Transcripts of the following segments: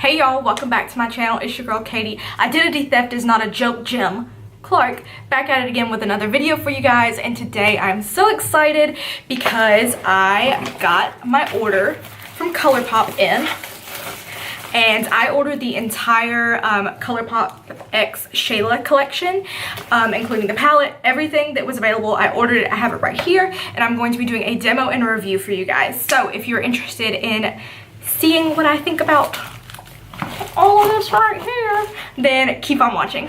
Hey y'all, welcome back to my channel. It's your girl Katie. Identity theft is not a joke, Jim Clark, back at it again with another video for you guys. And today I'm so excited because I got my order from Colourpop in, and I ordered the entire Colourpop X Shayla collection, including the palette, everything that was available. I ordered it. I have it right here, and I'm going to be doing a demo and a review for you guys. So if you're interested in seeing what I think about all of this right here, then keep on watching.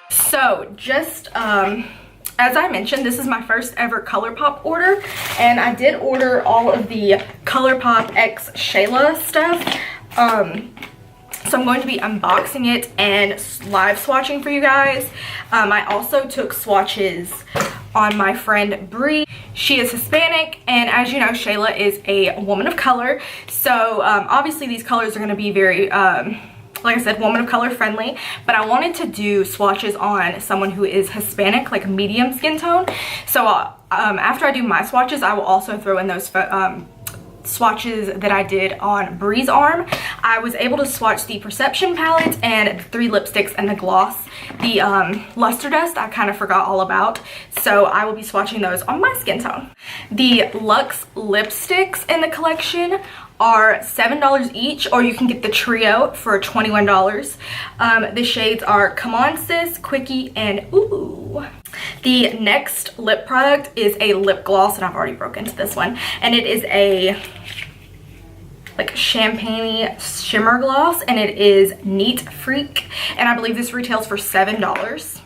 So just as I mentioned, this is my first ever Colourpop order, and I did order all of the Colourpop X Shayla stuff. So I'm going to be unboxing it and live swatching for you guys. I also took swatches on my friend Bree. She is Hispanic, and as you know, Shayla is a woman of color. So obviously these colors are going to be very, like I said, woman of color friendly, but I wanted to do swatches on someone who is Hispanic, like medium skin tone. So after I do my swatches, I will also throw in those swatches that I did on Bree's arm. I was able to swatch the Perception palette and the 3 lipsticks and the gloss. The Luster Dust I kind of forgot all about, so I will be swatching those on my skin tone. The Luxe lipsticks in the collection are $7 each, or you can get the trio for $21. The shades are Come On Sis, Quickie, and Ooh. The next lip product is a lip gloss, and I've already broken into this one, and it is a like champagne shimmer gloss, and it is Neat Freak, and I believe this retails for $7.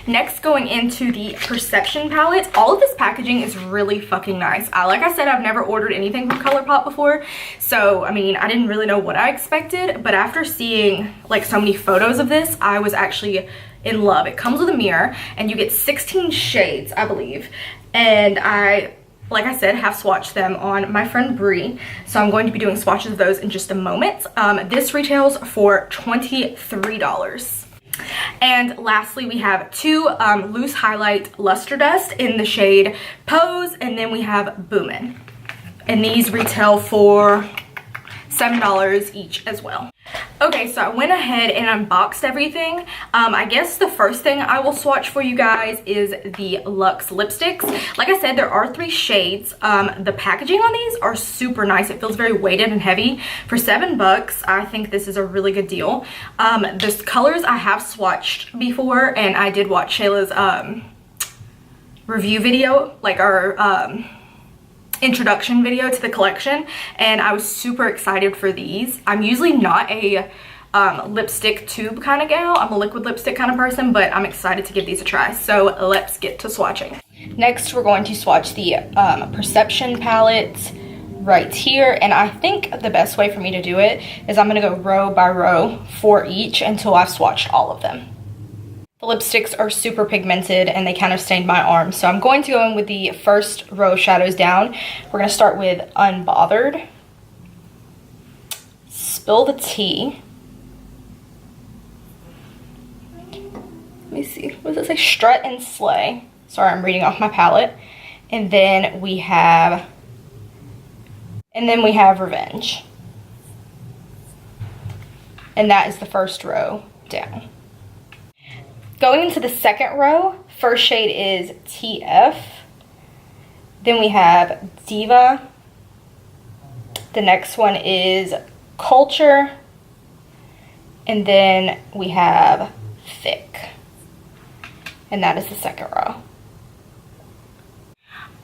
Next, going into the Perception palette, all of this packaging is really fucking nice. Like I said, I've never ordered anything from Colourpop before, so I mean, I didn't really know what I expected, but after seeing like so many photos of this, I was actually in love. It comes with a mirror, and you get 16 shades, I believe, and like I said, have swatched them on my friend Bree, so I'm going to be doing swatches of those in just a moment. This retails for $23. And lastly, we have 2 loose highlight Luster Dust in the shade Pose, and then we have Boomin', and these retail for $7 each as well. Okay, so I went ahead and unboxed everything. I guess the first thing I will swatch for you guys is the Luxe lipsticks. Like I said, there are 3 shades. The packaging on these are super nice. It feels very weighted and heavy. For $7, I think this is a really good deal. The colors I have swatched before, and I did watch Shayla's review video, like our introduction video to the collection, and I was super excited for these. I'm usually not a lipstick tube kind of gal. I'm a liquid lipstick kind of person, but I'm excited to give these a try. So let's get to swatching. Next, we're going to swatch the Perception palette right here, and I think the best way for me to do it is I'm going to go row by row for each until I've swatched all of them. The lipsticks are super pigmented, and they kind of stained my arm, so I'm going to go in with the first row shadows down. We're going to start with Unbothered, Spill the Tea. Let me see, what does it say? Strut and Slay. Sorry, I'm reading off my palette. And then we have Revenge. And that is the first row down. Going into the second row, first shade is TF. Then we have Diva. The next one is Culture. And then we have Thick. And that is the second row.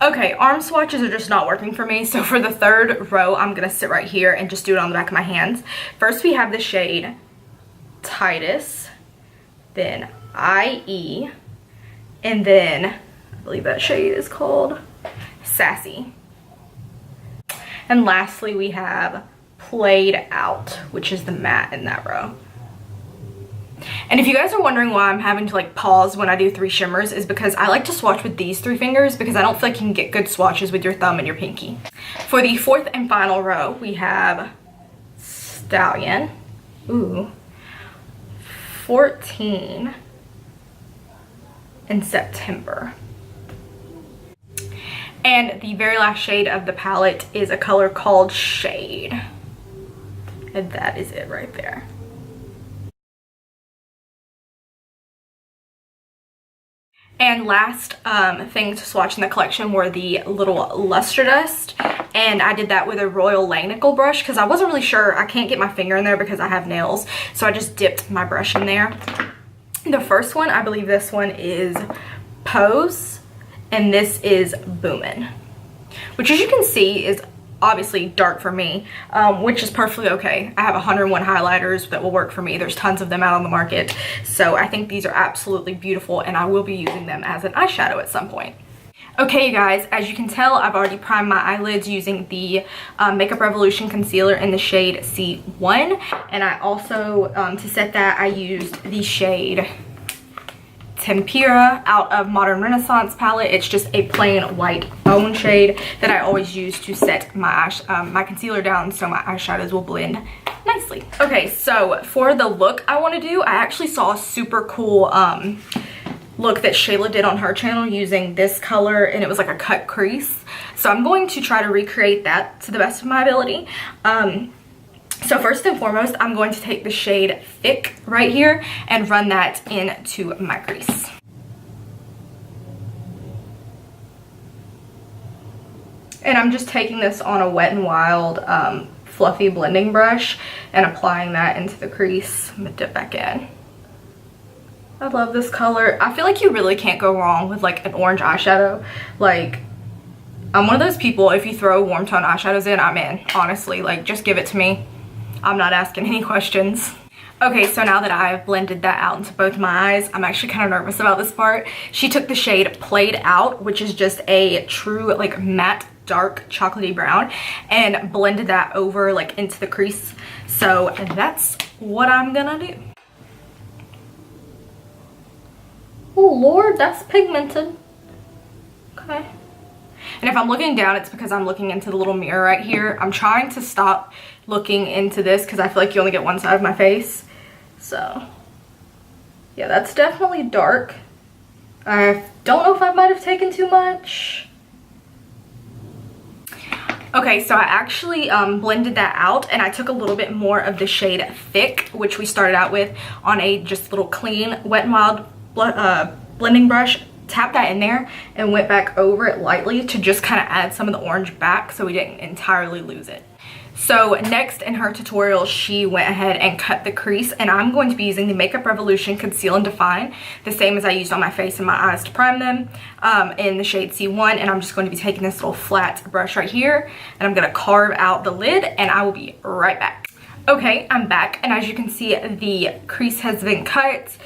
Okay, arm swatches are just not working for me, so for the third row, I'm gonna sit right here and just do it on the back of my hands. First, we have the shade Titus, then IE, and then I believe that shade is called Sassy. And lastly, we have Played Out, which is the matte in that row. And if you guys are wondering why I'm having to like pause when I do 3 shimmers, is because I like to swatch with these 3 fingers, because I don't feel like you can get good swatches with your thumb and your pinky. For the fourth and final row, we have Stallion, 14, in September. And the very last shade of the palette is a color called Shade. And that is it right there. And last thing to swatch in the collection were the little luster dust, and I did that with a Royal Langnickel brush because I wasn't really sure. I can't get my finger in there because I have nails, so I just dipped my brush in there. The first one, I believe this one is Pose, and this is Boomin', which as you can see is obviously dark for me, which is perfectly okay. I have 101 highlighters that will work for me. There's tons of them out on the market, so I think these are absolutely beautiful, and I will be using them as an eyeshadow at some point. Okay, you guys, as you can tell, I've already primed my eyelids using the Makeup Revolution concealer in the shade C1, and I also, to set that, I used the shade Tempera out of Modern Renaissance palette. It's just a plain white bone shade that I always use to set my my concealer down so my eyeshadows will blend nicely. Okay, so for the look I want to do, I actually saw a super cool look that Shayla did on her channel using this color, and it was like a cut crease. So I'm going to try to recreate that to the best of my ability. So first and foremost, I'm going to take the shade Thick right here and run that into my crease. And I'm just taking this on a Wet n Wild fluffy blending brush and applying that into the crease. I'm gonna dip back in. I love this color. I feel like you really can't go wrong with like an orange eyeshadow. Like, I'm one of those people, if you throw warm tone eyeshadows in, I'm in. Honestly, like, just give it to me. I'm not asking any questions. Okay, so now that I've blended that out into both my eyes, I'm actually kind of nervous about this part. She took the shade Played Out, which is just a true like matte dark chocolatey brown, and blended that over like into the crease. So that's what I'm gonna do. Oh Lord, that's pigmented. Okay. And if I'm looking down, it's because I'm looking into the little mirror right here. I'm trying to stop looking into this because I feel like you only get one side of my face. So yeah, that's definitely dark. I don't know if I might have taken too much. Okay, so I actually blended that out, and I took a little bit more of the shade Thick, which we started out with, on a just little clean Wet n Wild blending brush. Tapped that in there and went back over it lightly to just kind of add some of the orange back so we didn't entirely lose it. So next in her tutorial, she went ahead and cut the crease, and I'm going to be using the Makeup Revolution Conceal and Define, the same as I used on my face and my eyes to prime them, in the shade C1. And I'm just going to be taking this little flat brush right here, and I'm going to carve out the lid, and I will be right back. Okay, I'm back, and as you can see, the crease has been cut.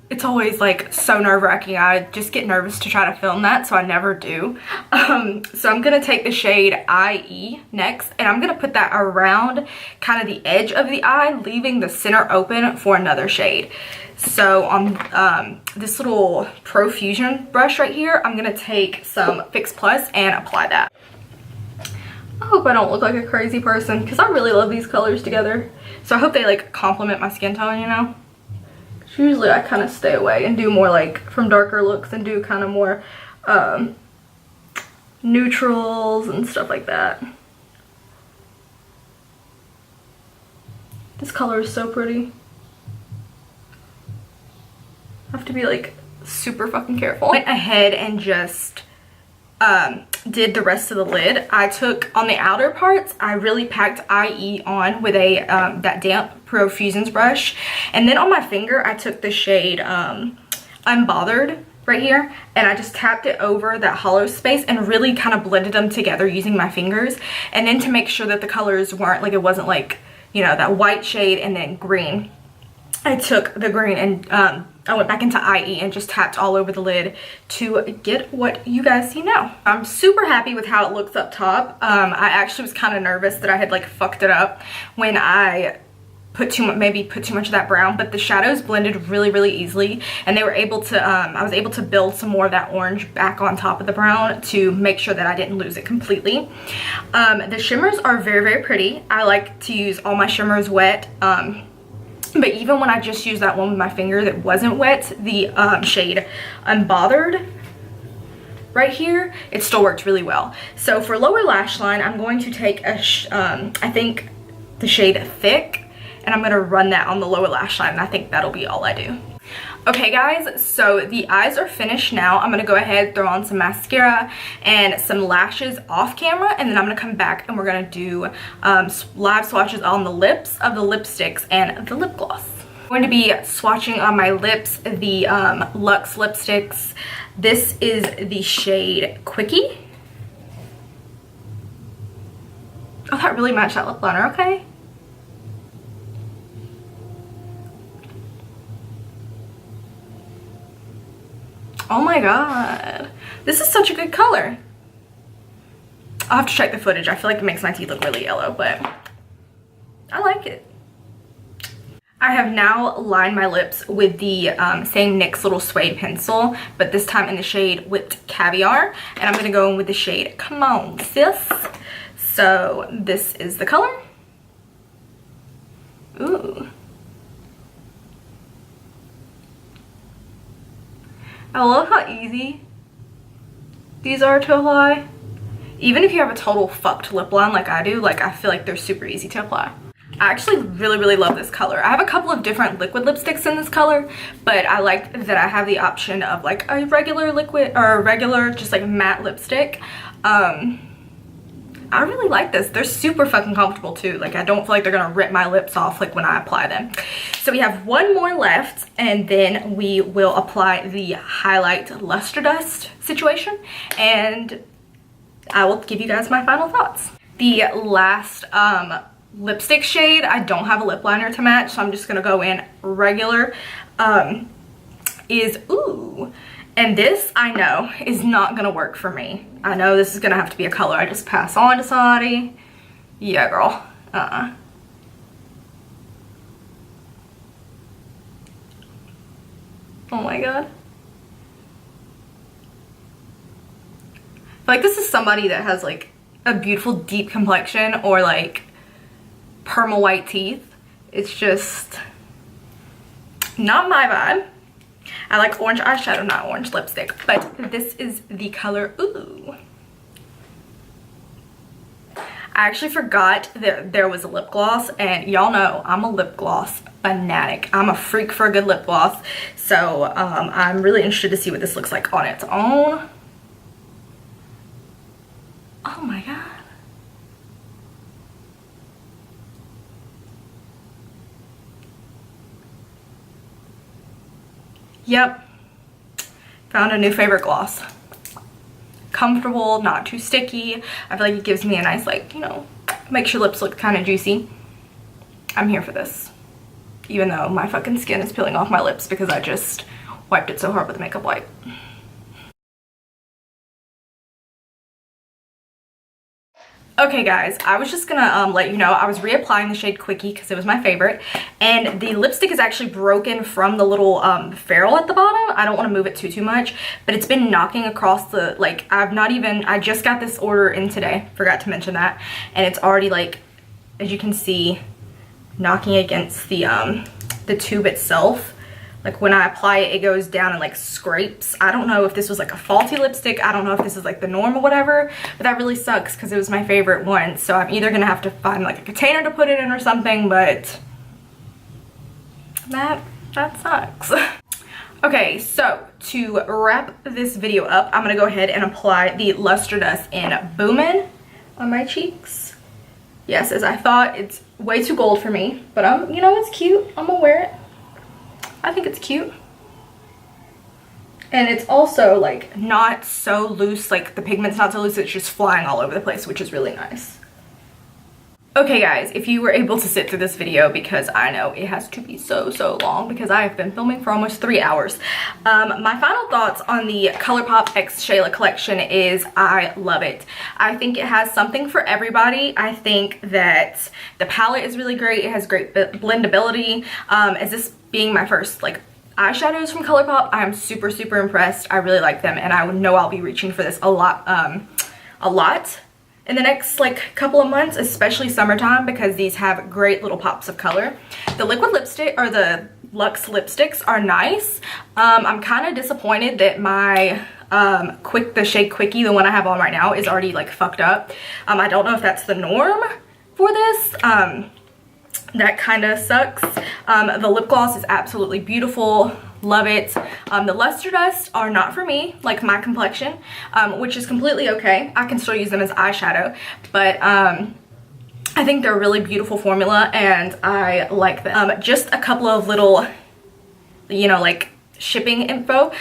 It's always like so nerve-wracking. I just get nervous to try to film that, so I never do. So I'm gonna take the shade IE next, and I'm gonna put that around kind of the edge of the eye, leaving the center open for another shade. So on this little Profusion brush right here, I'm gonna take some Fix Plus and apply that. I hope I don't look like a crazy person because I really love these colors together. So I hope they like complement my skin tone, you know? Usually I kind of stay away and do more like from darker looks and do kind of more neutrals and stuff like that. This color is so pretty. I have to be like super fucking careful. Went ahead and just did the rest of the lid. I took on the outer parts, I really packed IE on with a that damp Profusions brush, and then on my finger I took the shade Unbothered right here, and I just tapped it over that hollow space and really kind of blended them together using my fingers. And then to make sure that the colors weren't like, it wasn't like, you know, that white shade and then green, I took the green and I went back into IE and just tapped all over the lid to get what you guys see now. I'm super happy with how it looks up top. I actually was kind of nervous that I had like fucked it up when I maybe put too much of that brown, but the shadows blended really easily, and they were able to I was able to build some more of that orange back on top of the brown to make sure that I didn't lose it completely. The shimmers are very pretty. I like to use all my shimmers wet, but even when I just used that one with my finger that wasn't wet, the shade Unbothered, right here, it still worked really well. So for lower lash line, I'm going to take a, I think the shade Thick, and I'm gonna run that on the lower lash line, and I think that'll be all I do. Okay guys, so the eyes are finished now. I'm gonna go ahead, throw on some mascara and some lashes off camera, and then I'm gonna come back and we're gonna do live swatches on the lips of the lipsticks and the lip gloss. I'm going to be swatching on my lips the Luxe lipsticks. This is the shade Quickie. Oh, that really matched that lip liner, okay. Oh my god, this is such a good color. I'll have to check the footage. I feel like it makes my teeth look really yellow, but I like it. I have now lined my lips with the same NYX little suede pencil, but this time in the shade Whipped Caviar, and I'm gonna go in with the shade Come On Sis. So this is the color. Ooh. I love how easy these are to apply. Even if you have a total fucked lip line like I do, like I feel like they're super easy to apply. I actually really love this color. I have a couple of different liquid lipsticks in this color, but I like that I have the option of like a regular liquid or a regular just like matte lipstick. I really like this. They're super fucking comfortable too. Like I don't feel like they're gonna rip my lips off like when I apply them. So we have one more left, and then we will apply the highlight luster dust situation, and I will give you guys my final thoughts. The last lipstick shade, I don't have a lip liner to match, so I'm just gonna go in regular, is Ooh. And this, I know, is not gonna work for me. I know this is gonna have to be a color I just pass on to somebody. Yeah, girl. Oh my god. I feel like this is somebody that has like a beautiful deep complexion or like perma white teeth. It's just not my vibe. I like orange eyeshadow, not orange lipstick, but this is the color Ooh. I actually forgot that there was a lip gloss, and y'all know I'm a lip gloss fanatic. I'm a freak for a good lip gloss, so I'm really interested to see what this looks like on its own. Oh my god. Yep, found a new favorite gloss. Comfortable, not too sticky. I feel like it gives me a nice, like, you know, makes your lips look kind of juicy. I'm here for this. Even though my fucking skin is peeling off my lips because I just wiped it so hard with a makeup wipe. Okay guys, I was just gonna let you know I was reapplying the shade Quickie because it was my favorite, and the lipstick is actually broken from the little ferrule at the bottom. I don't want to move it too much, but it's been knocking across the, like, I just got this order in today, forgot to mention that, and it's already, like, as you can see, knocking against the tube itself. Like when I apply it, it goes down and like scrapes. I don't know if this was like a faulty lipstick. I don't know if this is like the norm or whatever, but that really sucks because it was my favorite one. So I'm either gonna have to find like a container to put it in or something, but that sucks. Okay, so to wrap this video up, I'm gonna go ahead and apply the Luster Dust in Boomin' on my cheeks. Yes, as I thought, it's way too gold for me, but you know, it's cute. I'm gonna wear it. I think it's cute. And it's also like not so loose, like the pigment's not so loose, it's just flying all over the place, which is really nice. Okay guys, if you were able to sit through this video, because I know it has to be so long because I have been filming for almost 3 hours. My final thoughts on the Colourpop x Shayla collection is I love it. I think it has something for everybody. I think that the palette is really great. It has great blendability. As this being my first like eyeshadows from Colourpop, I am super impressed. I really like them, and I know I'll be reaching for this a lot in the next like couple of months, especially summertime, because these have great little pops of color. The liquid lipstick or the Luxe lipsticks are nice. I'm kind of disappointed that my The shade Quickie, the one I have on right now, is already like fucked up. I don't know if that's the norm for this. That kind of sucks. The lip gloss is absolutely beautiful. Love it. The luster dusts are not for me, like my complexion, which is completely okay. I can still use them as eyeshadow, but I think they're a really beautiful formula and I like them. Just a couple of little, you know, like shipping info.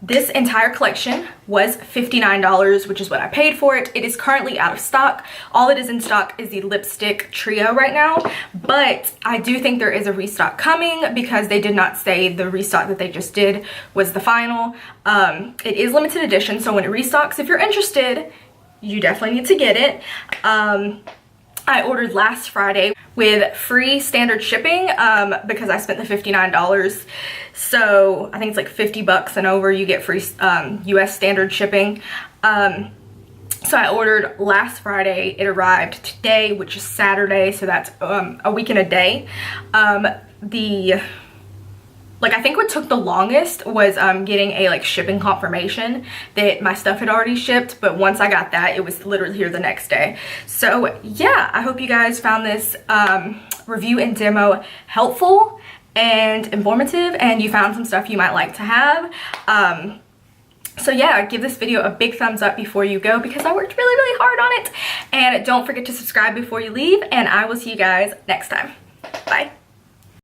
This entire collection was $59, which is what I paid for it. It is currently out of stock. All that is in stock is the lipstick trio right now, but I do think there is a restock coming because they did not say the restock that they just did was the final. It is limited edition, so when it restocks, if you're interested, you definitely need to get it. I ordered last Friday with free standard shipping because I spent the $59. So I think it's like 50 bucks and over, you get free US standard shipping. So I ordered last Friday. It arrived today, which is Saturday, so that's a week and a day. I think what took the longest was getting a like shipping confirmation that my stuff had already shipped, but once I got that, it was literally here the next day. So yeah, I hope you guys found this review and demo helpful and informative, and you found some stuff you might like to have. So yeah, give this video a big thumbs up before you go because I worked really, really hard on it. And don't forget to subscribe before you leave, and I will see you guys next time. Bye.